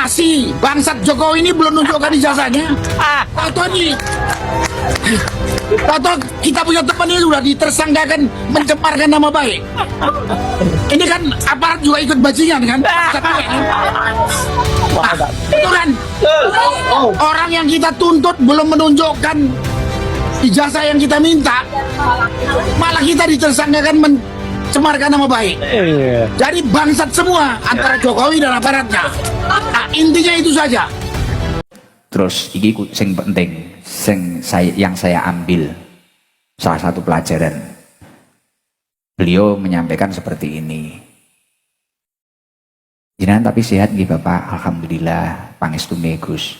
Masih bangsat Jokowi ini belum nunjukkan ijazahnya. Tahu nih, tahu kita punya teman ini sudah ditersangkakan mencemarkan nama baik. Ini kan aparat juga ikut bajingan kan? Itu kan orang yang kita tuntut belum menunjukkan ijazah yang kita minta, malah kita ditersangkakan mencemarkan nama baik. Jadi bangsat semua antara Jokowi dan aparatnya. Nah, intinya itu saja. Terus ini sing penting, yang saya ambil salah satu pelajaran. Beliau menyampaikan seperti ini. Jenengan tapi sehat nggih Bapak, alhamdulillah, pangestume Gus.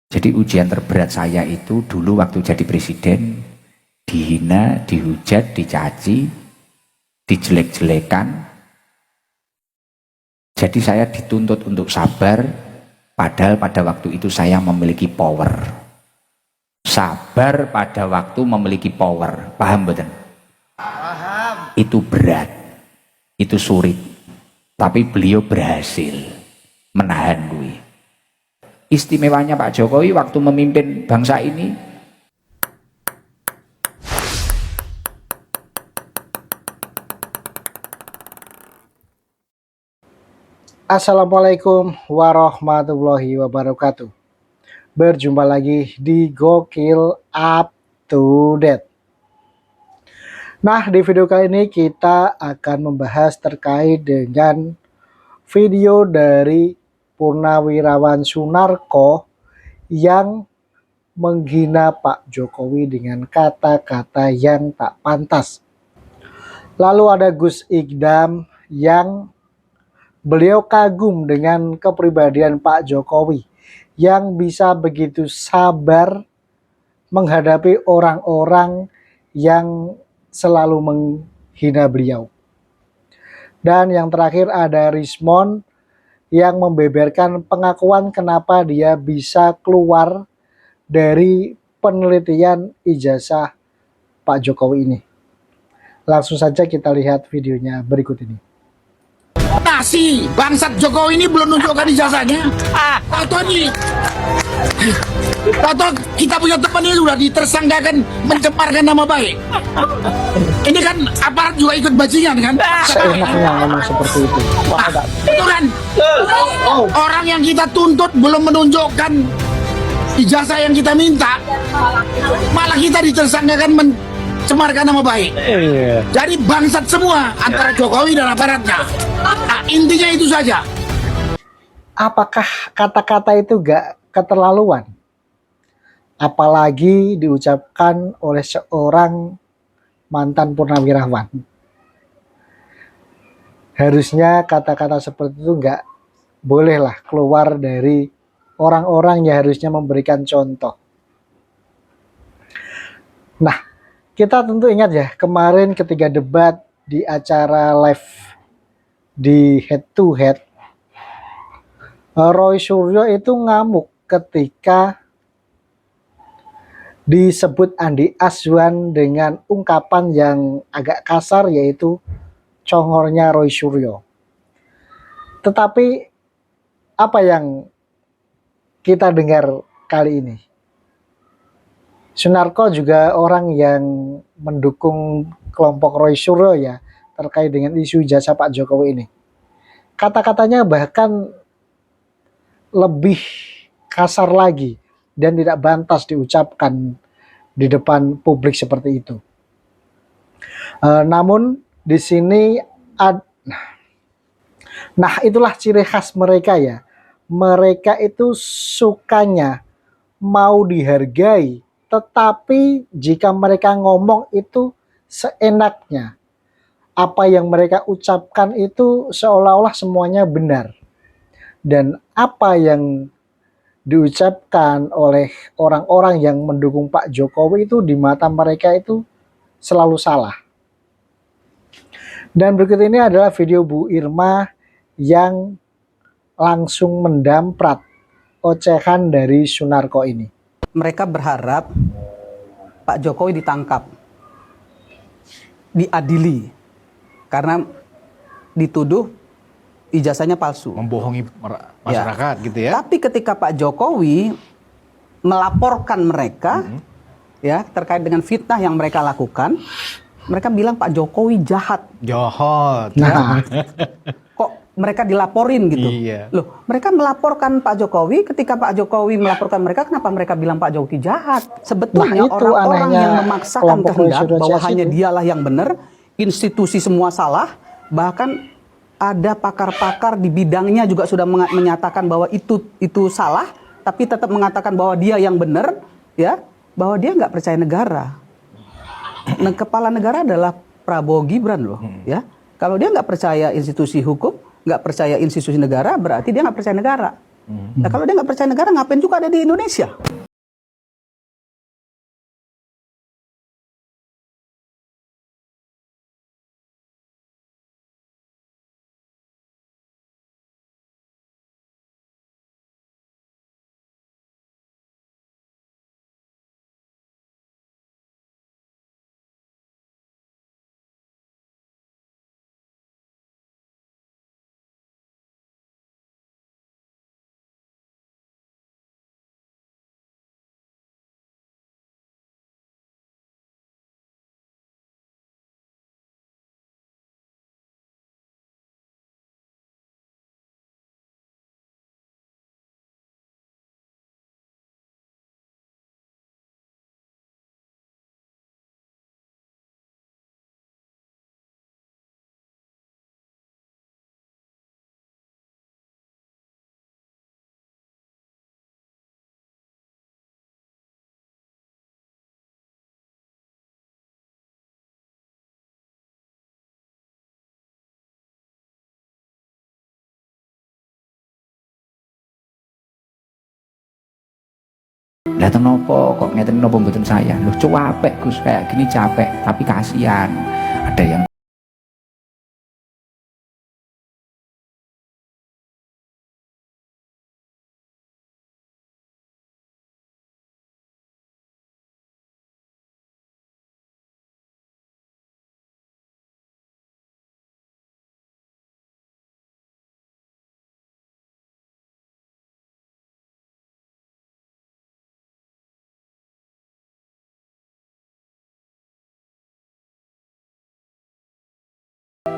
Jadi ujian terberat saya itu dulu waktu jadi presiden, dihina, dihujat, dicaci, dijelek-jelekan. Jadi saya dituntut untuk sabar, padahal pada waktu itu saya memiliki power. Sabar pada waktu memiliki power, paham betul? Paham. Itu berat, itu sulit, tapi beliau berhasil menahan gue. Istimewanya Pak Jokowi waktu memimpin bangsa ini, Assalamualaikum warahmatullahi wabarakatuh. Berjumpa lagi di Gokil Up to Date. Nah, di video kali ini kita akan membahas terkait dengan video dari Purnawirawan Sunarko yang menghina Pak Jokowi dengan kata-kata yang tak pantas. Lalu ada Gus Ikdam yang beliau kagum dengan kepribadian Pak Jokowi yang bisa begitu sabar menghadapi orang-orang yang selalu menghina beliau. Dan yang terakhir ada Rismon yang membeberkan pengakuan kenapa dia bisa keluar dari penelitian ijazah Pak Jokowi ini. Langsung saja kita lihat videonya berikut ini. Masih bangsat Jokowi ini belum nunjukkan ijazahnya. Tahu nih, tahu kita punya teman ini sudah ditersangkakan mencemarkan nama baik. Ini kan aparat juga ikut bajingan kan? Seenaknya memang seperti itu. Itu kan orang yang kita tuntut belum menunjukkan ijazah yang kita minta, malah kita ditersangkakan mencemarkan nama baik. Jadi bangsat semua antara Jokowi dan aparatnya. Nah, intinya itu saja. Apakah kata-kata itu gak keterlaluan? Apalagi diucapkan oleh seorang mantan purnawirawan. Harusnya kata-kata seperti itu gak bolehlah keluar dari orang-orang yang harusnya memberikan contoh. Nah, kita tentu ingat ya, kemarin ketika debat di acara live di Head to Head, Roy Suryo itu ngamuk ketika disebut Andi Azwan dengan ungkapan yang agak kasar, yaitu congornya Roy Suryo. Tetapi apa yang kita dengar kali ini? Sunarko juga orang yang mendukung kelompok Roy Suryo ya, terkait dengan isu ijazah Pak Jokowi ini. Kata-katanya bahkan lebih kasar lagi dan tidak pantas diucapkan di depan publik seperti itu. Namun di sini nah itulah ciri khas mereka ya. Mereka itu sukanya mau dihargai, tetapi jika mereka ngomong itu seenaknya. Apa yang mereka ucapkan itu seolah-olah semuanya benar. Dan apa yang diucapkan oleh orang-orang yang mendukung Pak Jokowi itu di mata mereka itu selalu salah. Dan berikut ini adalah video Bu Irma yang langsung mendamprat ocehan dari Sunarko ini. Mereka berharap Pak Jokowi ditangkap, diadili, karena dituduh ijazahnya palsu. Membohongi masyarakat gitu ya. Tapi ketika Pak Jokowi melaporkan mereka ya terkait dengan fitnah yang mereka lakukan, mereka bilang Pak Jokowi jahat. Jahat. Nah, Kok mereka dilaporin gitu? Iya. Loh, mereka melaporkan Pak Jokowi, ketika Pak Jokowi melaporkan mereka, kenapa mereka bilang Pak Jokowi jahat? Sebetulnya Nah, itu orang-orang anehnya yang memaksakan kelompok kehendak Indonesia bahwa hanya itu. dialah yang benar, institusi semua salah, bahkan ada pakar-pakar di bidangnya juga sudah menyatakan bahwa itu salah, tapi tetap mengatakan bahwa dia yang benar, ya, bahwa dia nggak percaya negara. Nah, kepala negara adalah Prabowo Gibran loh, ya. Kalau dia nggak percaya institusi hukum, nggak percaya institusi negara, berarti dia nggak percaya negara. Nah, kalau dia nggak percaya negara, ngapain juga ada di Indonesia? Lah nopo kok ngeten nopo mboten saya? Loh capek Gus, kayak gini capek, tapi kasihan. Ada yang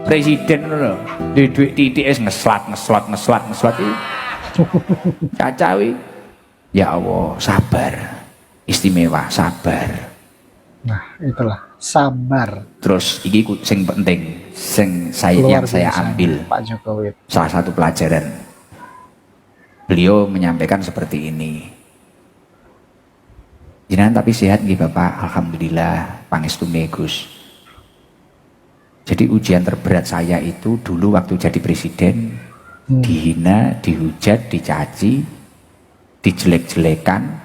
presiden lho, duit titik es ngeslat iki. Cacawi. Ya Allah, sabar. Istimewa, sabar. nah itulah sabar. Terus iki sing penting, sing Luar yang saya biasa, ambil Pak Jokowi. salah satu pelajaran. Beliau menyampaikan seperti ini. Jenengan tapi sehat nggih Bapak, alhamdulillah, pangestume Gus. Jadi ujian terberat saya itu dulu waktu jadi presiden, dihina, dihujat, dicaci, dijelek-jelekan.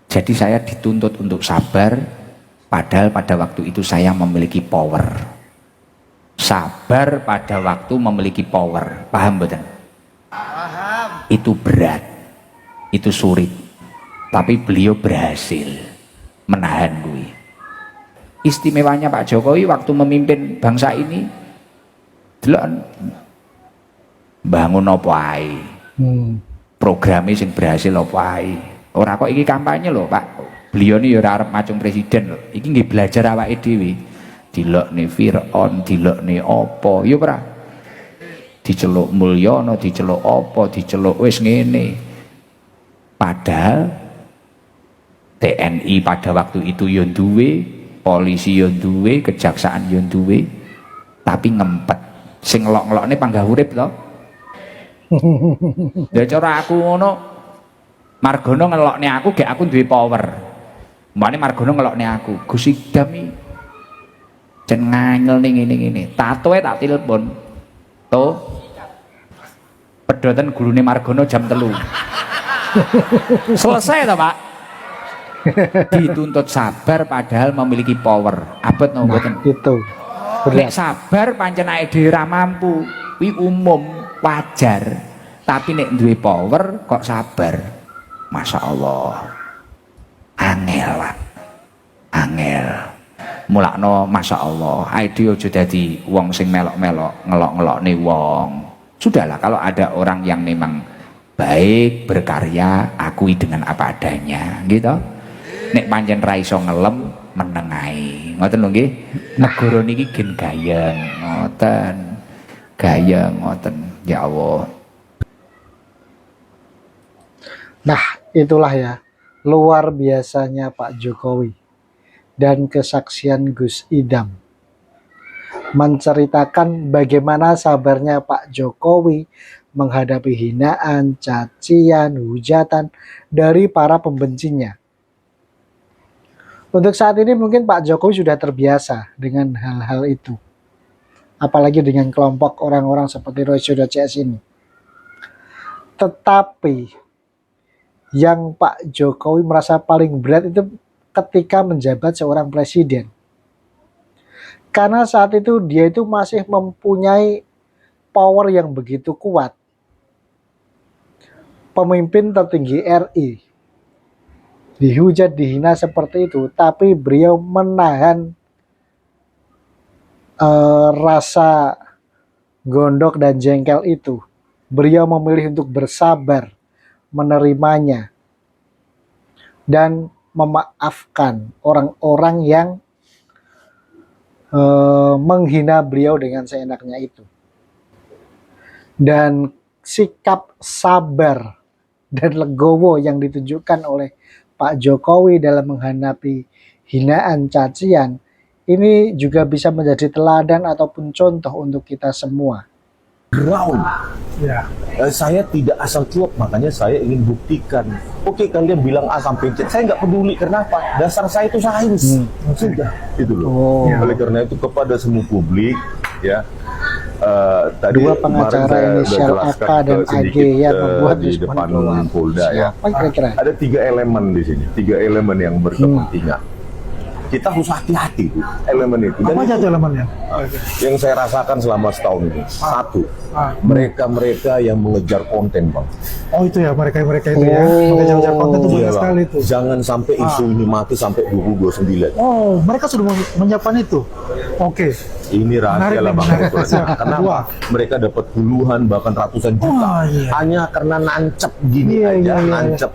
Jadi saya dituntut untuk sabar, padahal pada waktu itu saya memiliki power. Sabar pada waktu memiliki power, paham betul? Paham. Itu berat, itu sulit, tapi beliau berhasil menahan gue. Istimewanya Pak Jokowi waktu memimpin bangsa ini, delok bangun apa ae. Programnya sing berhasil apa ae. Ora kok iki kampanye lho, Pak. Beliau ini ya ora arep macung presiden lho. Iki nggih belajar awake dhewe. Dilokne Fir'aun, dilokne apa, ya ora. Diceluk Mulyono, diceluk apa, diceluk wis ngene. Padahal TNI pada waktu itu ya duwe, polisi yo duwe, kejaksaan yo duwe, tapi ngempet. Sing ngelok-ngelokne panggah urip to. Lah cara aku ngono, Margono ngelokne aku gek aku duwe power. Mbane Margono ngelokne aku, Gus Idam iki jen ngangel ning ngene-ngene. Tatoe tak telepon. To. Pedoten gurune Margono jam 3. Selesai to, Pak. Dituntut sabar padahal memiliki power. Abot no mboten? Itu Nek sabar pancen awake dhewe ra mampu, kuwi umum, wajar. Tapi nek duwe power kok sabar. Masya Allah. Angel, Pak. Angel. mulakno masya Allah ayo aja dadi wong sing melok-melok ngelok-ngelokne wong. Sudahlah, kalau ada orang yang memang baik berkarya, akui dengan apa adanya gitu. Nek pancen ra iso ngelem meneng ae. Ngoten lho nggih. Negara niki gen gayeng ngoten. Gayeng ngoten. Ya Allah. Nah, itulah ya luar biasanya Pak Jokowi dan kesaksian Gus Idam menceritakan bagaimana sabarnya Pak Jokowi menghadapi hinaan, cacian, hujatan dari para pembencinya. Untuk saat ini mungkin Pak Jokowi sudah terbiasa dengan hal-hal itu. Apalagi dengan kelompok orang-orang seperti Royce CS ini. Tetapi yang Pak Jokowi merasa paling berat itu ketika menjabat seorang presiden. Karena saat itu dia itu masih mempunyai power yang begitu kuat. Pemimpin tertinggi RI dihujat, dihina seperti itu, tapi beliau menahan rasa gondok dan jengkel itu. Beliau memilih untuk bersabar menerimanya dan memaafkan orang-orang yang menghina beliau dengan seenaknya itu. Dan sikap sabar dan legowo yang ditunjukkan oleh Pak Jokowi dalam menghadapi hinaan, cacian, ini juga bisa menjadi teladan ataupun contoh untuk kita semua. Ground. Ya. Saya tidak asal cuap, makanya saya ingin buktikan. Oke, kalian bilang A sampai Z, saya nggak peduli. Kenapa? Dasar saya itu sains. Sudah, itu loh. Oleh karena itu kepada semua publik, ya. Tadi Dua pengacara inisial AK dan AG yang membuat di depan Polda ya. Siapa kira-kira? Ada 3 elemen di sini, 3 elemen yang berkepentingan. Kita harus hati-hati tuh elemen itu. Apa aja tuh elemennya? Yang saya rasakan selama setahun ini, satu, mereka-mereka yang mengejar konten, Bang. Oh itu ya, mereka-mereka itu ya, mengejar konten itu banyak Iya, Bang. sekali itu. Jangan sampai isu ini mati sampai 2029. Oh, mereka sudah menyiapkan itu. Oke. Ini rahasia lah, Bang. Menarik. Kenapa? Mereka dapat puluhan bahkan ratusan juta Oh, iya. hanya karena nancep gini Iya, aja, iya, iya. nancep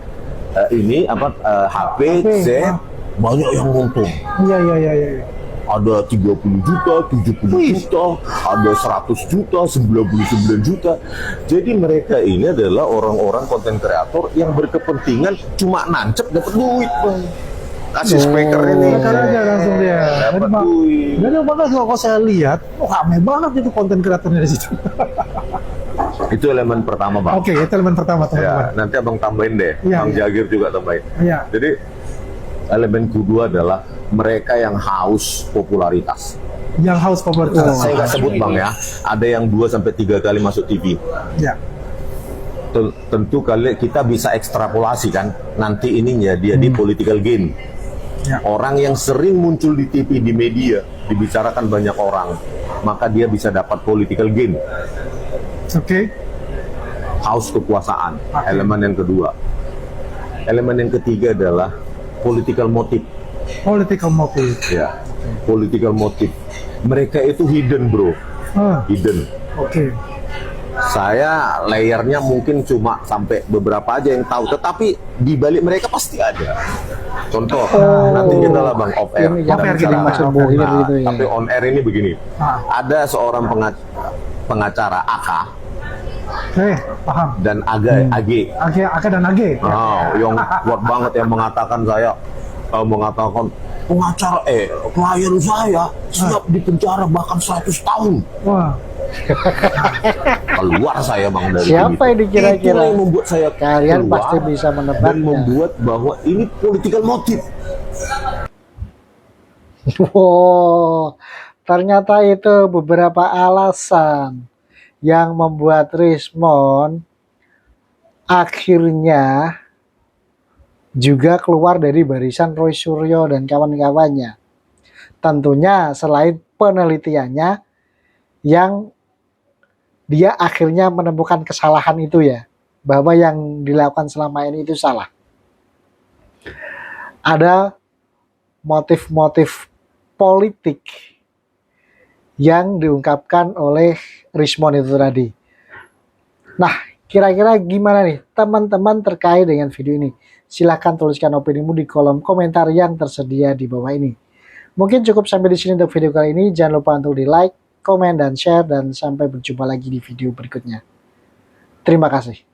ini HP, Z, banyak yang untung. Iya. Ada 30 juta, 70 Wih. juta, ada 100 juta, 99 juta. Jadi mereka ini adalah orang-orang konten kreator yang berkepentingan cuma nancep dapat duit, Bang. Kasih speaker ini. Kan aja langsung dia. Dapat duit. Jadi makanya kalau saya lihat, rame banget itu konten kreatornya di situ. Itu elemen pertama, Bang. Oke, itu elemen pertama Ya, teman-teman. nanti Abang tambahin deh. Iya, Bang iya. Jagir juga tambahin. Iya. Jadi elemen kedua adalah mereka yang haus popularitas. Yang haus popularitas. Saya nggak sebut, Bang, ya. Ada yang 2-3 kali masuk TV. Ya. Tentu kita bisa ekstrapolasi kan. Nanti ininya dia di political gain. Ya. Orang yang sering muncul di TV, di media, dibicarakan banyak orang, maka dia bisa dapat political gain. Oke. Haus kekuasaan, elemen yang kedua. Elemen yang ketiga adalah political motive. Political motive. Ya, political motive. Mereka itu hidden, bro. Hidden. Oke. Saya layernya mungkin cuma sampai beberapa aja yang tahu, tetapi di balik mereka pasti ada. Contoh, nanti kita lah, Bang, off air. Ini kita off air bicara. gini, masuk bohir gitu ya. Tapi on air ini begini. Ada seorang pengacara AK Paham. dan AG. AK dan AG. Yang kuat banget yang mengatakan pengacara klien saya siap dipenjara bahkan 100 tahun. Wah. Keluar saya, Bang, dari Siapa ini kira-kira? Itulah yang membuat saya Kalian keluar pasti bisa menebaknya. dan membuat bahwa ini political motive. Wow, ternyata itu beberapa alasan yang membuat Rismond akhirnya juga keluar dari barisan Roy Suryo dan kawan-kawannya. Tentunya selain penelitiannya yang dia akhirnya menemukan kesalahan itu ya, bahwa yang dilakukan selama ini itu salah. Ada motif-motif politik yang diungkapkan oleh Rismond itu tadi. Nah, kira-kira gimana nih teman-teman terkait dengan video ini? Silahkan tuliskan opinimu di kolom komentar yang tersedia di bawah ini. Mungkin cukup sampai di sini untuk video kali ini. Jangan lupa untuk di like, komen, dan share. Dan sampai berjumpa lagi di video berikutnya. Terima kasih.